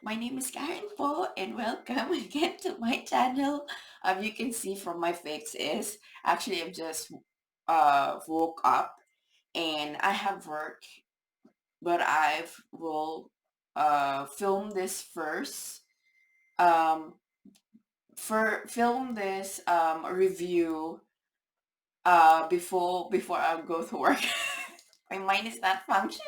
My name is KARENPO and welcome again to my channel. You can see from my face is actually I've just woke up and I have work, but I will film this first. Um, for film this review before I go to work. My mind is not functioning.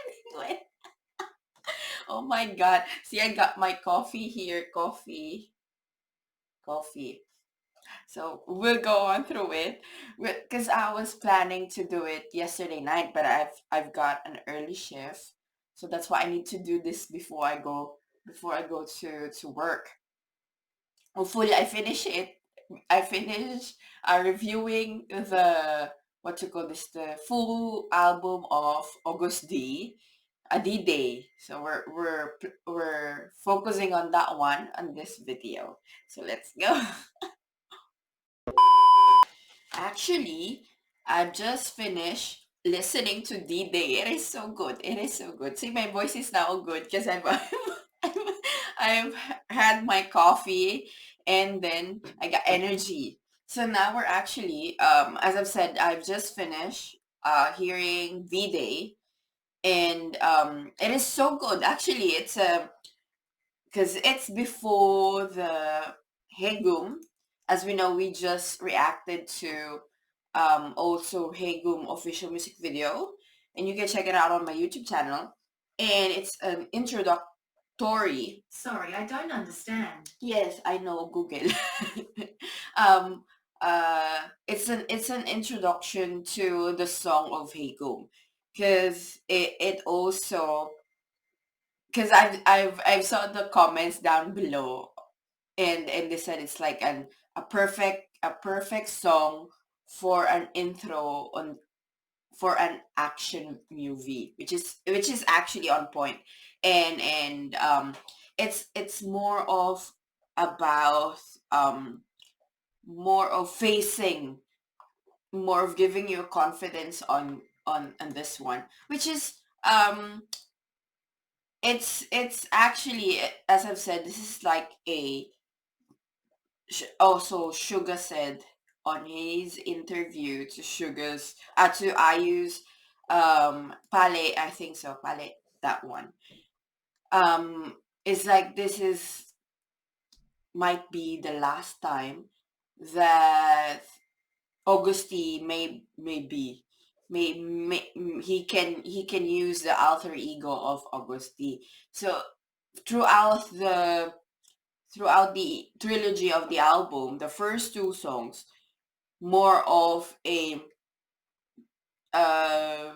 Oh my god. See, I got my coffee here. Coffee. So we'll go on through it because I was planning to do it yesterday night, but I've got an early shift, so that's why I need to do this before I go to work. Hopefully, I finish it. I finish reviewing the what you call this the full album of AgustD, a D-Day. So we're focusing on that one on this video. So let's go. Actually, I've just finished listening to D-Day. It is so good. It is so good. See, my voice is now good because I've had my coffee and then I got energy. So now we're actually, as I've said, I've just finished hearing D-Day, and it is so good. Actually, it's because it's before the Haegeum. As we know, we just reacted to also Haegeum official music video, and you can check it out on my YouTube channel. And it's an introductory. Sorry, I don't understand. Yes, I know Google. um, it's an introduction to the song of Haegeum, because it also because I've saw the comments down below, and they said it's like a perfect song for an intro on for an action movie, which is actually on point. And it's about um more of facing more of giving you confidence on this one, which is it's actually, as I've said, this is like also Suga said on his interview to IU's Pale, I think so, Pale, that one. It's like this is might be the last time that Augusti may he can use the alter ego of Augusti. So throughout the throughout the trilogy of the album, the first two songs more of a uh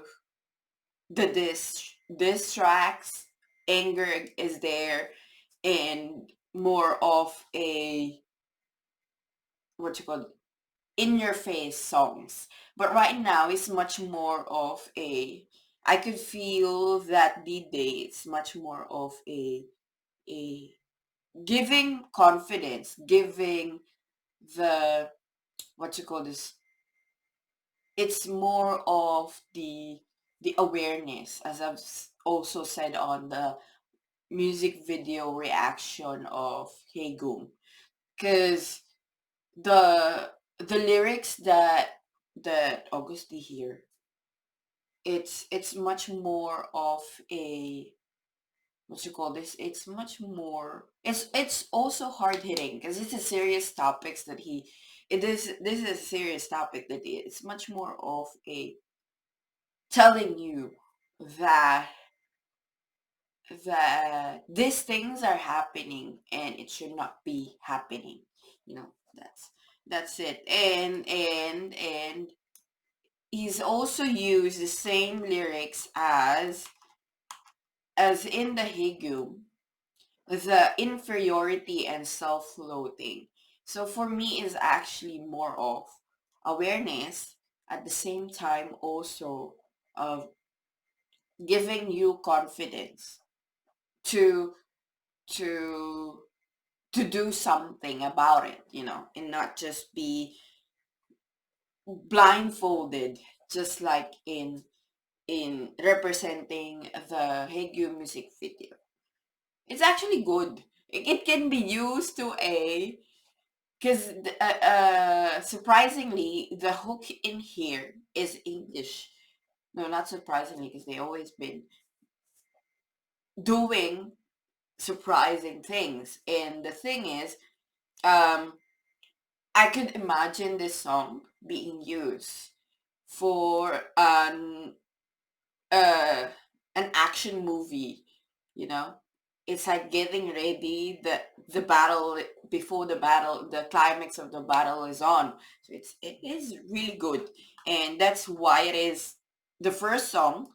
the diss tracks, anger is there, and more of a what you call in your face songs. But right now it's much more of a I could feel that the day it's much more of a giving confidence, giving the what you call this it's more of the awareness, as also said on the music video reaction of Haegeum, because the the lyrics that Augusti here, it's much more of a what you call this it's much more it's also hard hitting because it's a serious topics that he it is this is a serious topic that it's much more of a telling you that these things are happening and it should not be happening. You know, that's it. And he's also used the same lyrics as in the Haegeum, the inferiority and self-loathing. So for me is actually more of awareness, at the same time also of giving you confidence to to to do something about it, and not just be blindfolded, just like in representing the Haegeum music video. It's actually good. it can be used to a, because surprisingly the hook in here is English. No, not surprisingly, because they always been doing surprising things. And the thing is, um, I could imagine this song being used for uh, an action movie. You know, it's like getting ready, the battle, before the battle, the climax of the battle is on. So it is really good, and that's why it is the first song.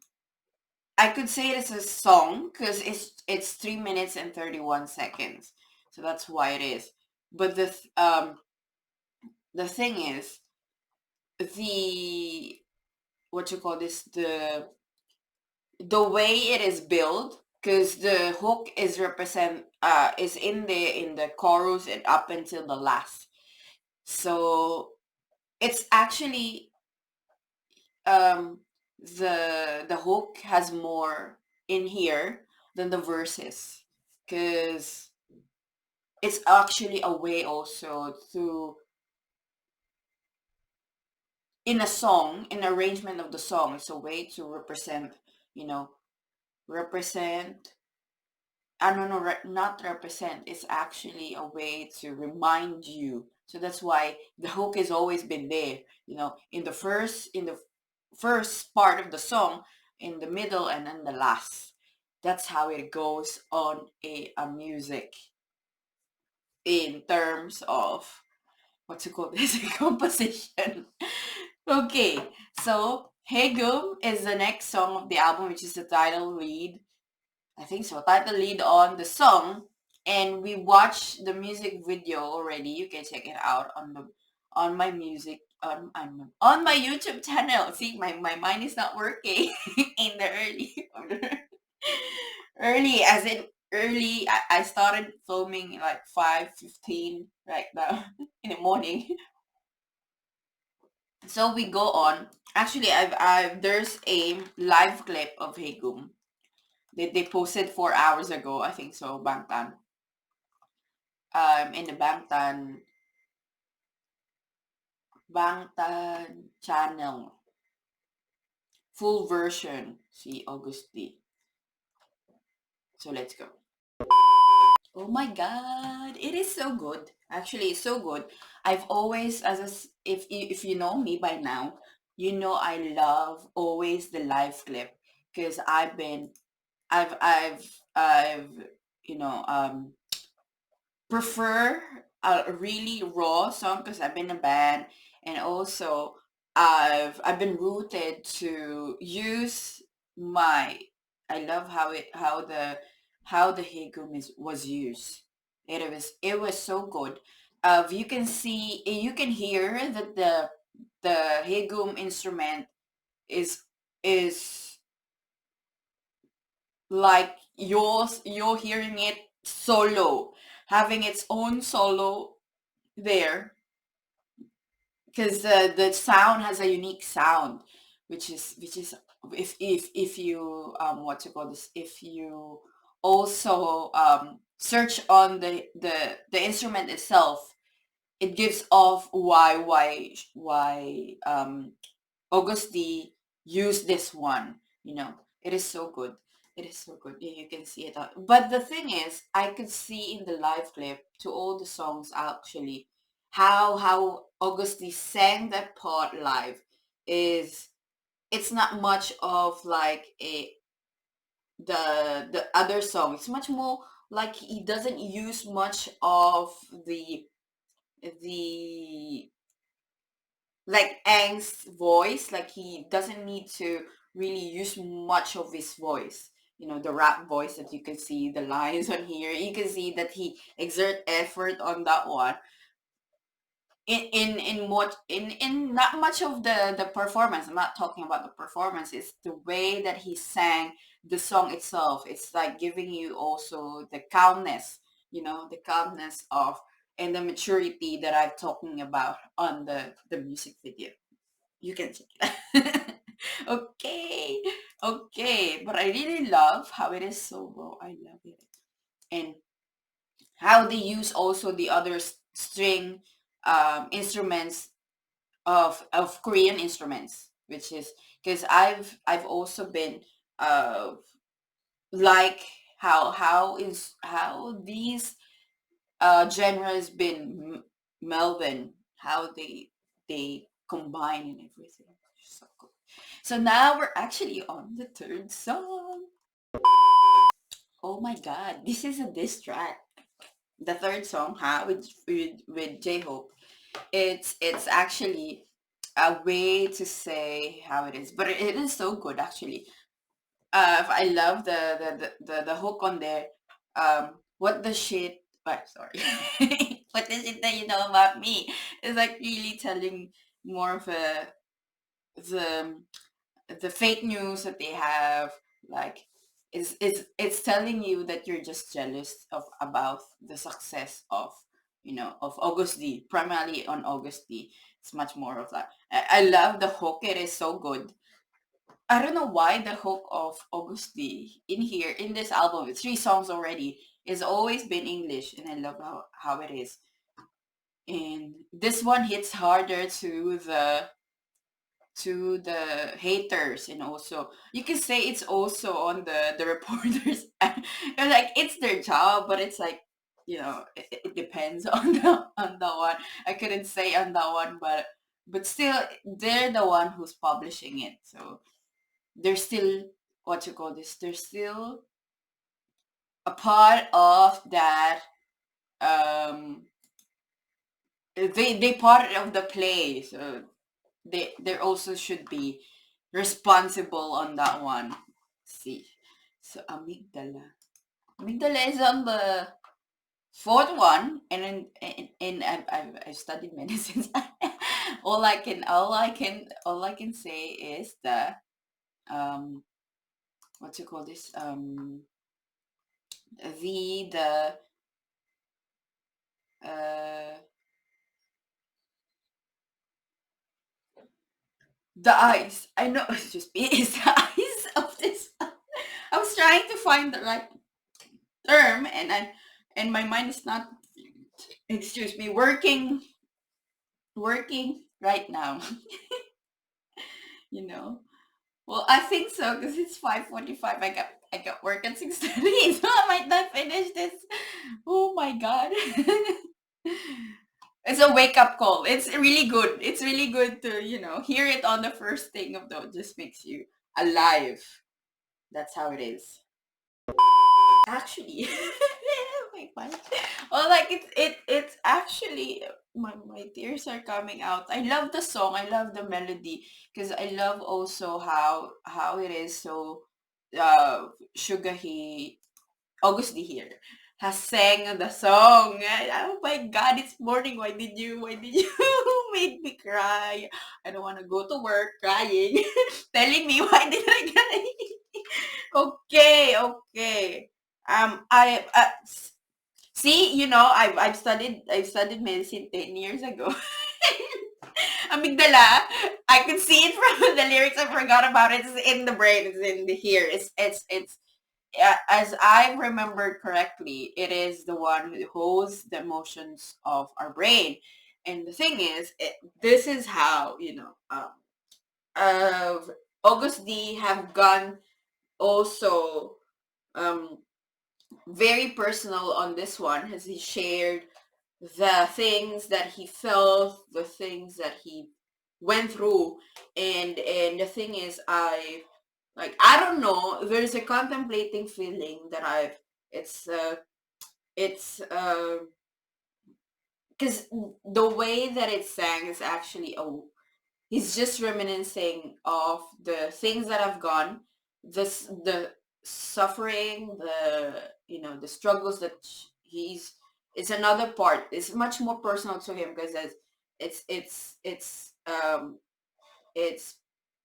I could say it's a song because it's 3 minutes and 31 seconds. So that's why it is. But the thing is, the what you call this, the way it is built, because the hook is in the chorus and up until the last. So it's actually, um the hook has more in here than the verses, because it's actually a way also to, in a song, in arrangement of the song, it's a way to represent, you know, represent, I don't know, not represent, it's actually a way to remind you. So that's why the hook has always been there, in the first part of the song, in the middle, and then the last. That's how it goes on a music, in terms of what to call this, composition. Okay, so Haegeum is the next song of the album, which is the title lead. I think so. Title lead on the song, and we watched the music video already. You can check it out on my music on my YouTube channel. See, my mind is not working in the early, as in early. I started filming like 5:15 right now in the morning. So we go on. Actually, I've there's a live clip of Haegeum. They posted 4 hours ago, I think so, Bangtan. In the Bangtan channel. Full version. See AgustD. So let's go. Oh my god, it is so good. Actually, it's so good. I've always, if you know me by now, you know I love always the live clip, because I've you know prefer a really raw song, because I've been in a band, and also I've been rooted to use my, I love how the Haegeum was used. It was so good. You can hear that the Haegeum instrument is is like you're hearing it solo, having its own solo there, because the sound has a unique sound, which is if you what to call this, if you also search on the instrument itself, it gives off why AugustD used this one. It is so good. It is so good. You can see it. But the thing is, I could see in the live clip to all the songs actually how AugustD sang that part live is, it's not much of like the other song. It's much more like he doesn't use much of the like Aang's voice. Like he doesn't need to really use much of his voice. The rap voice that you can see the lines on here. You can see that he exert effort on that one. In not much of the performance. I'm not talking about the performance. It's the way that he sang the song itself. It's like giving you also the calmness, the calmness of, and the maturity that I'm talking about on the music video. You can check it. Okay. Okay, but I really love how it is so raw. I love it. And how they use also the other string instruments of Korean instruments, which is because I've also been uh like how these genres been Melbourne, how they combine and everything. So cool. So now we're actually on the third song. Oh my god, this is a diss track. The third song, huh, with J Hope. It's actually a way to say how it is, but it is so good actually. I love the hook on there. What the shit? Sorry. What the shit that you know about me? It's like really telling more of the the fake news that they have. Like, it's telling you that you're just jealous of about the success of of August D. Primarily on August D. It's much more of that. I love the hook. It is so good. I don't know why the hook of AgustD in here in this album with 3 songs already is always been English, and I love how it is. And this one hits harder to the haters, and also you can say it's also on the reporters. And like it's their job, but it's like it depends on the one. I couldn't say on that one, but still they're the one who's publishing it, so they're still what you call this they're still a part of that. Um they part of the play, so they also should be responsible on that one. See, so amygdala is on the fourth one, and and I've studied medicine. All I can say is the um what you call this the uh the eyes. I know it's just me. It's the eyes of this. I was trying to find the right term, and my mind is not. Excuse me, working right now. you know. Well, I think so because it's 5:45. I got work at 6:30, so I might not finish this. Oh my god. It's a wake up call. It's really good. It's really good to, hear it on the first thing of the just makes you alive. That's how it is. Actually, oh my god. Well, like it's actually my tears are coming out. I love the song. I love the melody because I love also how it is so Suga he August D here has sang the song. Oh my god, it's morning. Why did you make me cry? I don't want to go to work crying. Telling me why did I cry? Okay. I see, I've studied medicine 10 years ago. Amygdala. I could see it from the lyrics. I forgot about it. It's in the brain. It's in the here. It's as I remembered correctly, it is the one who holds the emotions of our brain. And the thing is, this is how uh, August D have gone also um, very personal on this one, as he shared the things that he felt, the things that he went through, and the thing is, I don't know. There's a contemplating feeling that it's because the way that it sang is actually he's just reminiscing of the things that have gone, the suffering, the struggles that he's. It's another part. It's much more personal to him because it's it's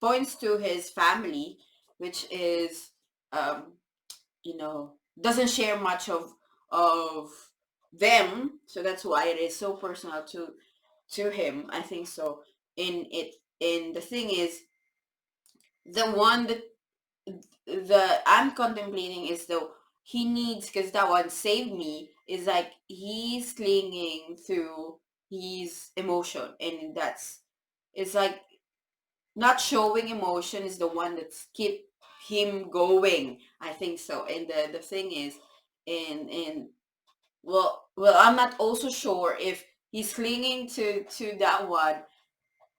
points to his family, which is um doesn't share much of them, so that's why it is so personal to him, I think so. And the thing is, the one that the I'm contemplating is he needs, because that one Save Me is like he's clinging through his emotion, and it's like not showing emotion is the one that's keep him going. I think so. And the thing is, and well, I'm not also sure if he's clinging to that one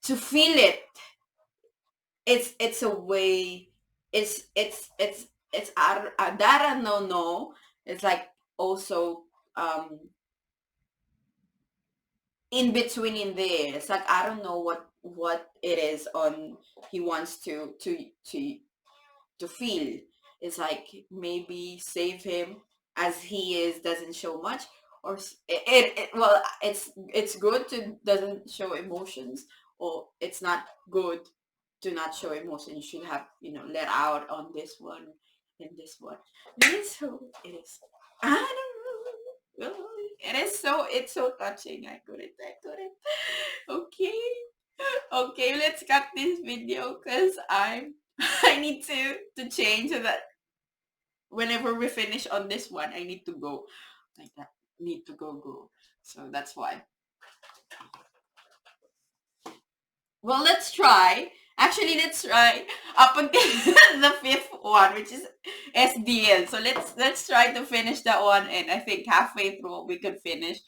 to feel it. It's a way. It's that I don't know. It's like also um in between in there. It's like I don't know what it is on he wants to feel. It's like maybe save him as he is doesn't show much, or well, it's good to doesn't show emotions, or it's not good to not show emotion. You should have, let out on this one and this one. So it is. I don't know. Well, it's so touching. I couldn't. Okay. Okay, let's cut this video because I need to change so that whenever we finish on this one, I need to go like that. Need to go. So that's why. Well, let's try. Actually, let's try up until the fifth one, which is SDL. So let's try to finish that one, and I think halfway through we could finish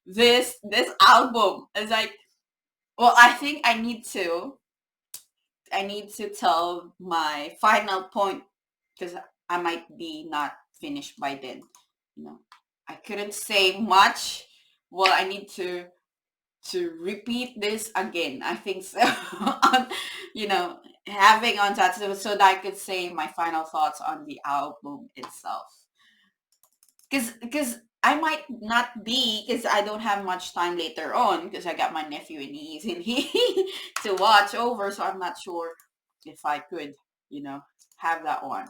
this album. It's like, well, I think I need to tell my final point because I might be not finished by then. I couldn't say much. Well, I need to repeat this again. I think so. on, having on that so that I could say my final thoughts on the album itself. Because I might not be, because I don't have much time later on, because I got my nephew and niece and he to watch over, so I'm not sure if I could, have that one.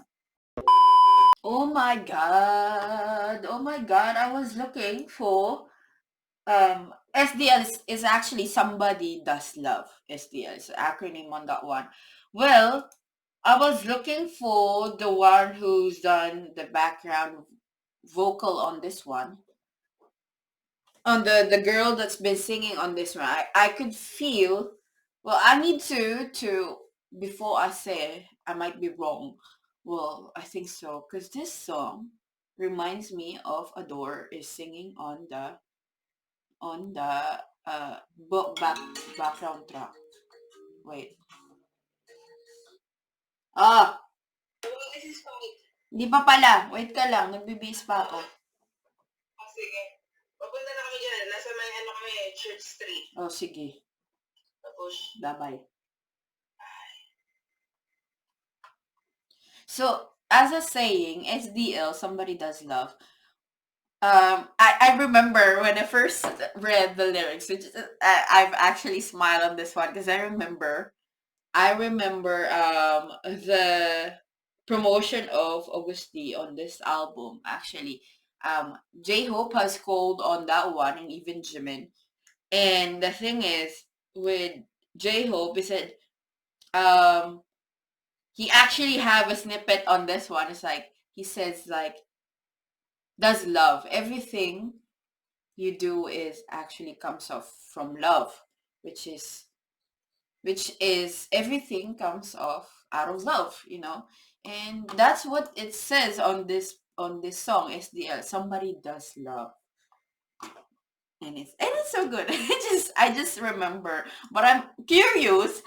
Oh my god! Oh my god! I was looking for SDL is actually Somebody Does Love. SDL is the acronym on that one. Well, I was looking for the one who's done the background vocal on this one. On the girl that's been singing on this one. I could feel, well, I need to before I say I might be wrong. Well, I think so because this song reminds me of Adore is singing on the book background track. Wait. Ah, di pa pala. Wait ka lang, nagbibihis pa ako. Sige. Papunta na kami dyan. Nasa may kami, Church Street. Oh, sige. Tapos, bye-bye. So, as a saying, SDL, Somebody Does Love. I remember when I first read the lyrics, which I've actually smiled on this one because I remember the promotion of AgustD on this album. Actually, J-Hope has called on that one, and even Jimin. And the thing is, with J-Hope, he said he actually have a snippet on this one. It's like he says like, does love everything you do is actually comes off from love, which is everything comes off out of love. And that's what it says on this song SDL. Somebody does love, and it's so good. I just remember, but I'm curious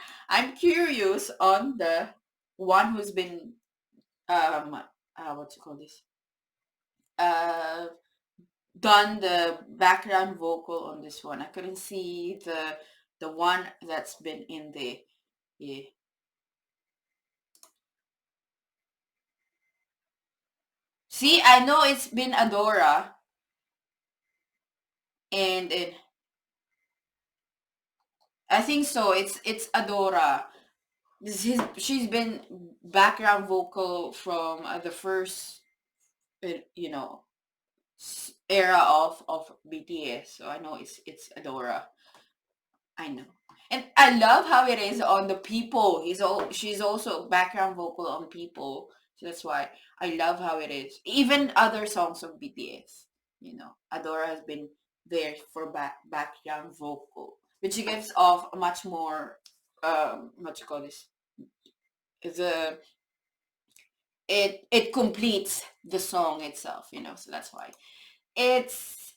on the one who's been what you call this done the background vocal on this one. I couldn't see the one that's been in there. Yeah. See, I know it's been Adora, and I think so. It's Adora. She's been background vocal from the first, you know, era of BTS. So I know it's Adora. I know. And I love how it is on the People. She's also background vocal on People. So that's why I love how it is. Even other songs of BTS, Adora has been there for background vocal, which gives off a much more what you call this, the it completes the song itself, so that's why it's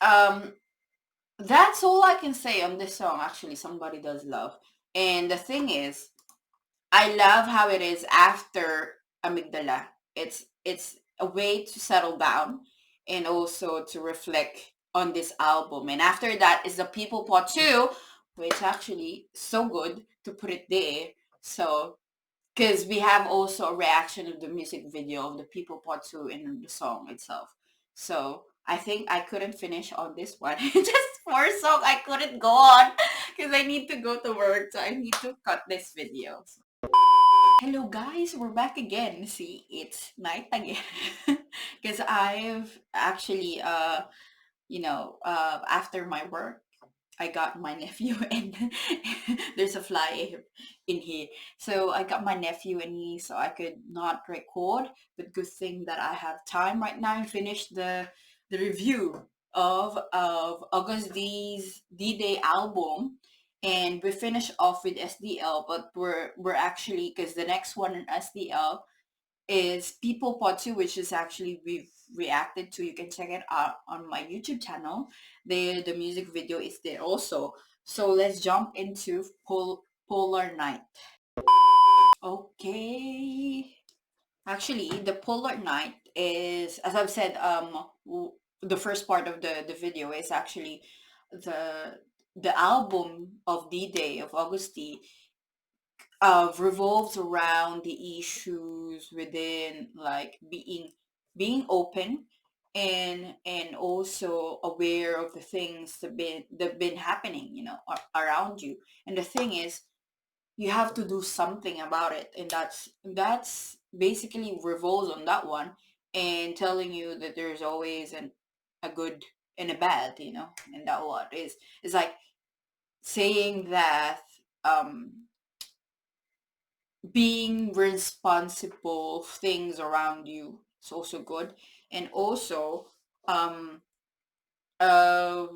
that's all I can say on this song. Actually, somebody does love. And the thing is, I love how it is after Amygdala. It's a way to settle down and also to reflect on this album. And after that is the People Part 2, which actually so good to put it there. So because we have also a reaction of the music video of the People Part 2 in the song itself. So I think I couldn't finish on this one. Just for a song, I couldn't go on because I need to go to work. So I need to cut this video. Hello guys, we're back again. See, it's night again. Because I've actually, after my work, I got my nephew and there's a fly in here. So I got my nephew and niece so I could not record, but good thing that I have time right now and finish the review of AgustD's D-Day album. And we finish off with SDL, but we're actually, because the next one in SDL is People Part 2, which is actually we've reacted to. You can check it out on my YouTube channel. The music video is there also. So let's jump into Polar Night. Okay. Actually, the Polar Night is, as I've said, the first part of the video is actually the album of D-Day of AgustD revolves around the issues within, like, being open and also aware of the things that been happening, around you. And the thing is, you have to do something about it, and that's basically revolves on that one, and telling you that there's always a good and a bad, and that what is like saying that um being responsible of things around you is also good. And also um uh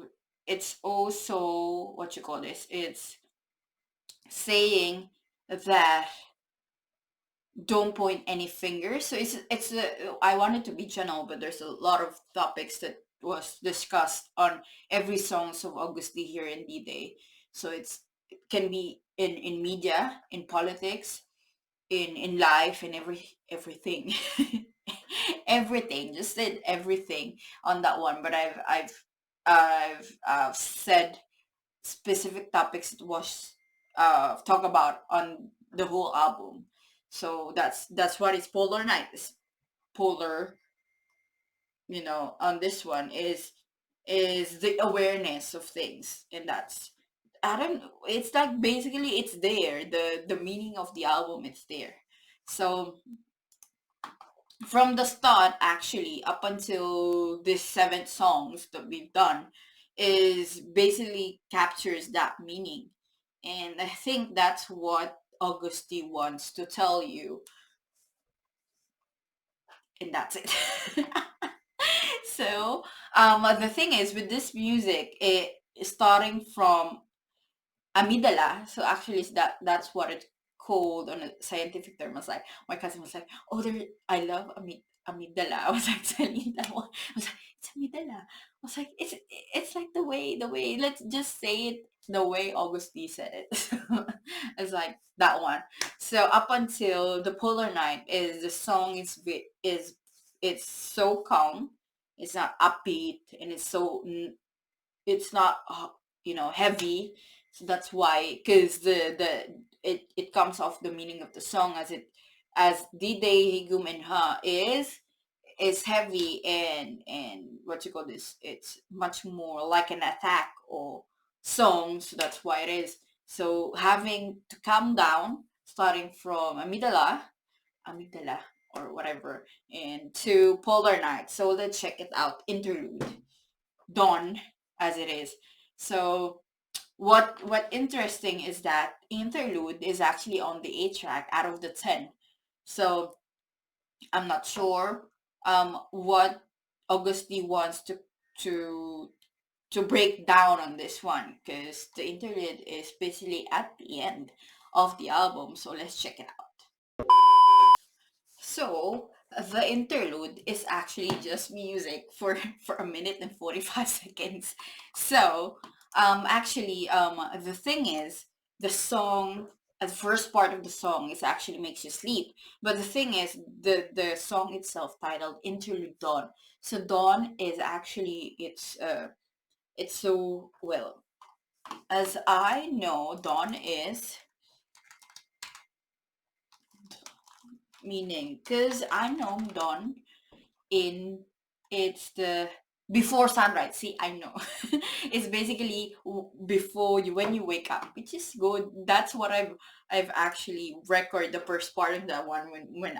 it's also, what you call this, it's saying that don't point any fingers. So I wanted to be general, but there's a lot of topics that was discussed on every songs of August D here in D-Day. So it can be in media, in politics, in life, and everything. Everything, just said everything on that one. But I've said specific topics that was talk about on the whole album. So that's what is Polar Night is. Polar, on this one is the awareness of things. And that's, I don't know, it's like basically it's there, the meaning of the album, it's there. So from the start, actually, up until this seventh songs that we've done, is basically captures that meaning. And I think that's what Augusti wants to tell you. And that's it. So the thing is, with this music, it starting from amygdala. So actually, that's what it's called on a scientific term. I was like, my cousin was like, "Oh, I love amygdala." I was like telling that one. I was like, "It's amygdala." I was like, "It's like the way. Let's just say it the way Auguste said it." It's like that one. So up until the Polar Night, is the song is it's so calm. It's not upbeat, and it's not heavy. So that's why, because it comes off the meaning of the song, as D-Day, Haegeum, and Ha is heavy, and what you call this, it's much more like an attack or song. So that's why it is. So having to calm down, starting from amygdala or whatever, and to Polar Night. So let's check it out. Interlude, Dawn, as it is. So what interesting is that Interlude is actually on the 8 track out of the 10. So I'm not sure what AugustD wants to to break down on this one, because the interlude is basically at the end of the album. So let's check it out. So the interlude is actually just music for for a minute and 45 seconds. So actually the thing is, the song, the first part of the song is actually makes you sleep. But the thing is, the song itself titled Interlude Dawn. So dawn is actually, it's so, well, as I know, dawn is meaning, because I know dawn in, it's the before sunrise. See, I know. It's basically before you, when you wake up, which is good. That's what I've actually record the first part of that one, when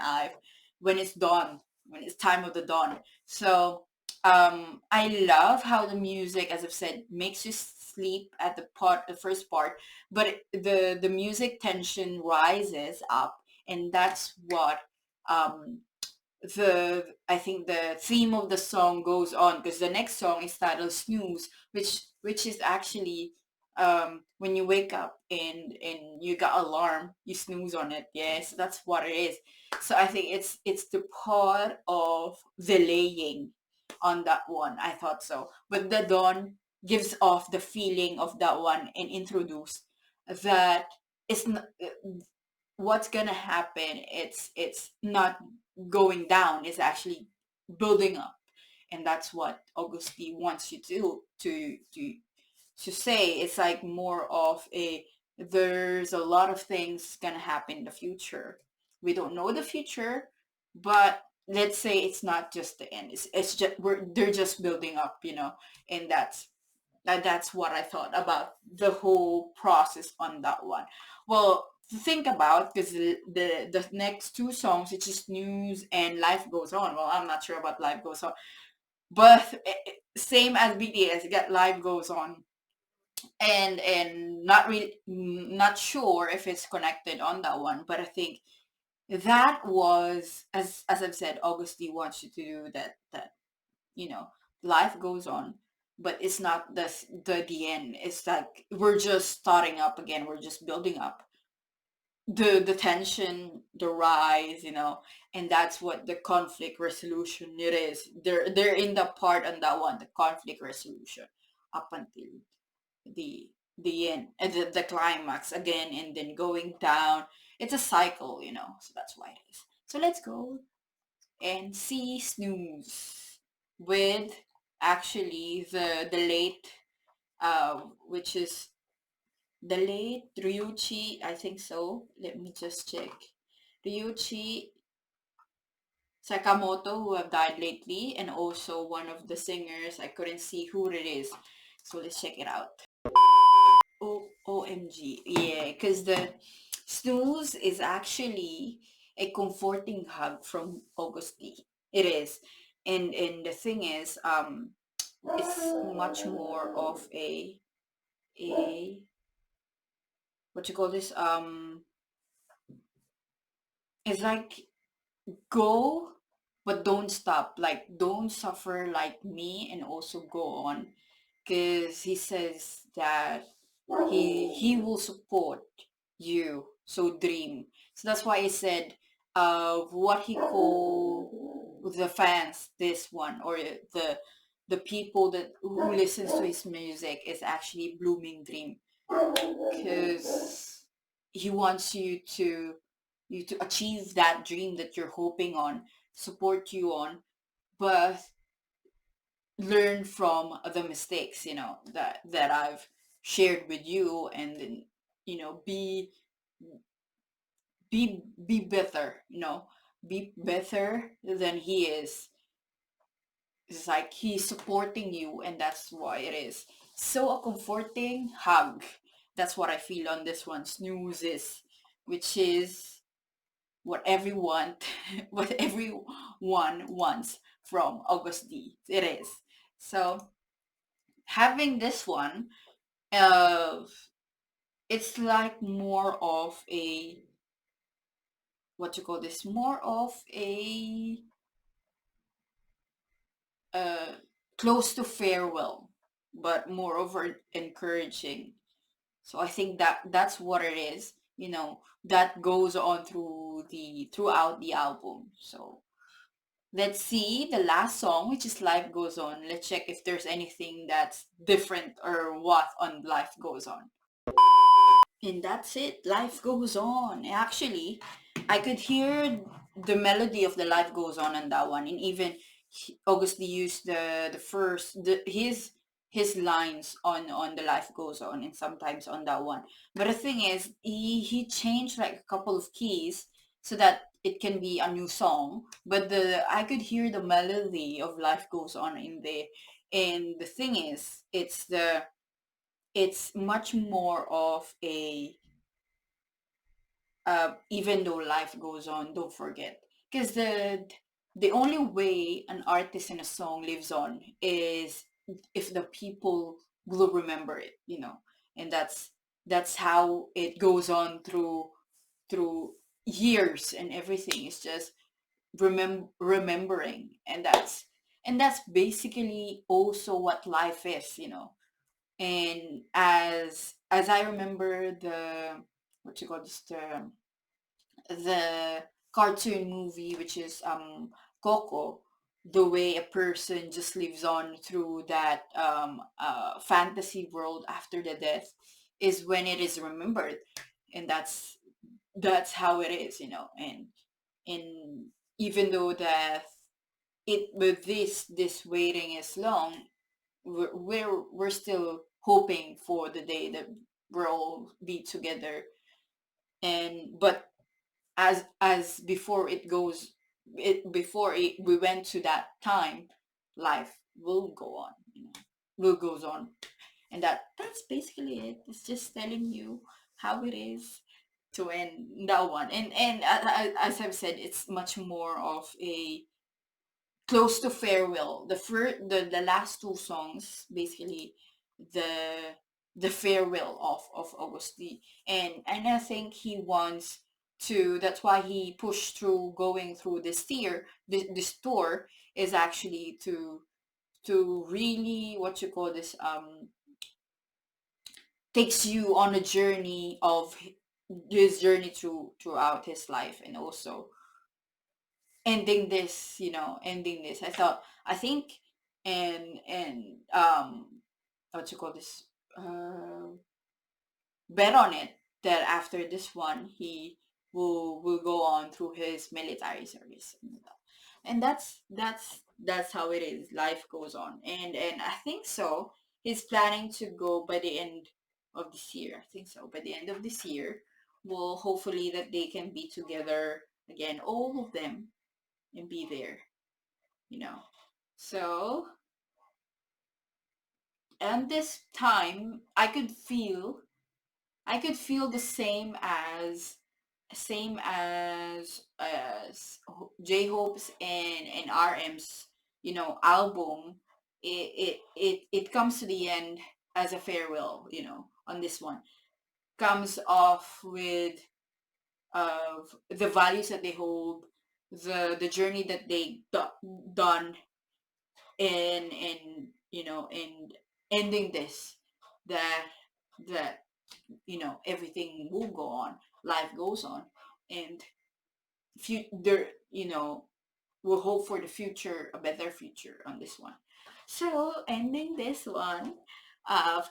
it's dawn, when it's time of the dawn. So I love how the music, as I've said, makes you sleep at the first part, but the music tension rises up, and that's what um the I think the theme of the song goes on, because the next song is titled Snooze, which is actually when you wake up and you got alarm, you snooze on it. Yes, that's what it is. So I think it's the part of delaying on that one. I thought so. But the dawn gives off the feeling of that one and introduce that it's not, what's gonna happen. It's not going down, it's actually building up, and that's what Augustine wants you to say. It's like more of a, there's a lot of things gonna happen in the future. We don't know the future, but let's say it's not just the end. It's just, they're just building up, and that's what I thought about the whole process on that one. Well, to think about, because the next two songs, it's just News and Life Goes On. Well, I'm not sure about Life Goes On, but same as BTS, you got Life Goes On, and not really, not sure if it's connected on that one, but I think that was, as I've said, Augusty wants you to do that, you know life goes on, but it's not the end. It's like we're just starting up again, we're just building up the tension, the rise, and that's what the conflict resolution it is. They're in the part on that one, the conflict resolution, up until the the end, and the climax again, and then going down. It's a cycle, so that's why it is. So let's go and see Snooze with actually the late, which is the late Ryuichi, I think so. Let me just check. Ryuichi Sakamoto, who have died lately, and also one of the singers. I couldn't see who it is, so let's check it out. OMG, yeah, because the Snooze is actually a comforting hug from August D. It is, and the thing is, it's much more of a what you call this, it's like, go, but don't stop, like don't suffer like me, and also go on, because he says that he will support you, so dream. So that's why I said, what he called the fans, this one, or the people that who listens to his music, is actually blooming dream, because he wants you to achieve that dream that you're hoping on, support you on, but learn from the mistakes, that I've shared with you, and then, be better, be better than he is. It's like he's supporting you, and that's why it is so a comforting hug. That's what I feel on this one, Snoozes, which is what everyone what everyone wants from August D. It is. So having this one, uh it's like more of a, what you call this, more of a uh, close to farewell, but moreover encouraging. So I think that that's what it is, that goes on throughout the album. So let's see the last song, which is Life Goes On. Let's check if there's anything that's different or what on Life Goes On. And that's it. Life goes on. Actually, I could hear the melody of the Life Goes On that one, and even August used his lines on the Life Goes On, and sometimes on that one. But the thing is, he changed like a couple of keys so that it can be a new song. But the I could hear the melody of Life Goes On in there, and the thing is, it's much more of a even though life goes on, don't forget, because the only way an artist in a song lives on is if the people will remember it, and that's how it goes on through years, and everything is just remembering, and that's basically also what life is, and as I remember what you call this the cartoon movie, which is Coco, the way a person just lives on through that fantasy world after the death is when it is remembered, and that's how it is, and even though that it with this waiting is long, we're still hoping for the day that we'll all be together, and but as before it goes it before we went to that time, life will go on, will goes on, and that's basically it. It's just telling you how it is to end that one, and as I've said, it's much more of a close to farewell. The last two songs basically the the farewell of AgustD, and I think he wants to. That's why he pushed through going through this tour is actually to really what you call this takes you on a journey of his journey throughout his life, and also ending this. I think, and what you call this bet on it that after this one he will go on through his military service, and that's how it is. Life goes on, and I think so he's planning to go by the end of this year. I think so by the end of this year, well, hopefully that they can be together again, all of them, and be there, you know. So, and this time I could feel the same as J Hope's and RM's, album. It comes to the end as a farewell, on this one. Comes off with the values that they hold, the journey that they done, and and ending this, that that everything will go on, life goes on, and there we'll hope for the future, a better future on this one. So ending this one,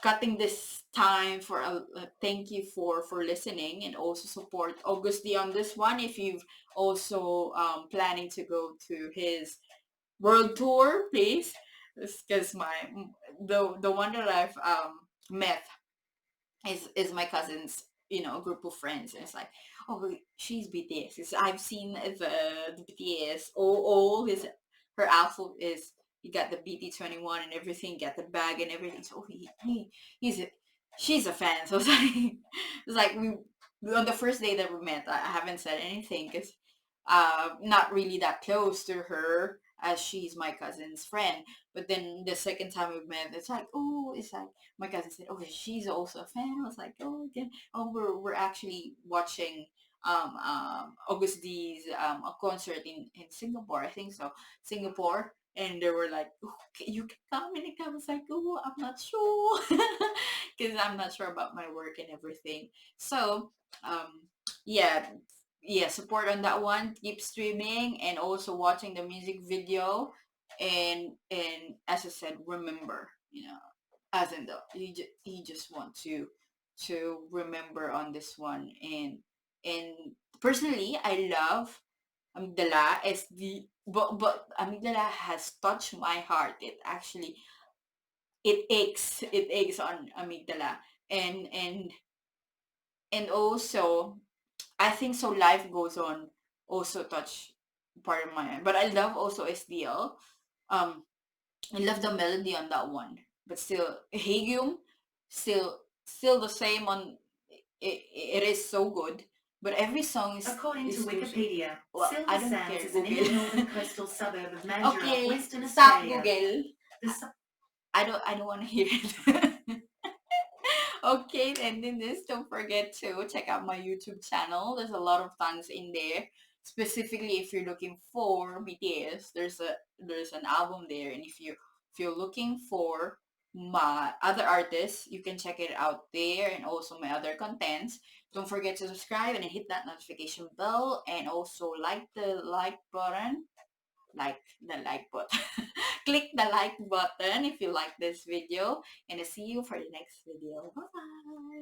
cutting this time for a thank you for listening, and also support AugustD on this one if you've also planning to go to his world tour, please. Because the one that I've met is my cousin's, group of friends, and it's like, oh, she's BTS. I've seen the BTS, all her outfit is, he got the BT21 and everything, got the bag and everything. So he's a, she's a fan. So it's like we on the first day that we met, I haven't said anything because not really that close to her, as she's my cousin's friend. But then the second time we met, it's like my cousin said, "Oh, she's also a fan." I was like, "Oh, okay. Oh, we're actually watching August D's a concert in Singapore. I think so, Singapore." and they were like, "Okay, you can come." And I was like, "Oh, I'm not sure," because I'm not sure about my work and everything. So yeah, yeah, support on that one. Keep streaming and also watching the music video, and as I said, remember, as in the you just want to remember on this one. And personally, I love Amygdala as the but Amygdala has touched my heart. It aches on Amygdala. And and and also I think so life goes on also touch part of my mind. But I love also SDL. um I love the melody on that one, but still Haegeum, still the same on. It is so good, but every song According to is too. Wikipedia, Well, I Silver don't Sands care, is an Google. inner northern coastal suburb of Mandurah, Okay, Western stop Australia. Google. The su- I don't want to hear it. Okay, and then this, don't forget to check out my YouTube channel. There's a lot of tons in there. Specifically, if you're looking for BTS, there's an album there, and if you're looking for my other artists, you can check it out there, and also my other contents. Don't forget to subscribe and hit that notification bell, and also like the like button, like the like button. Click the like button if you like this video, and I'll see you for the next video. Bye bye.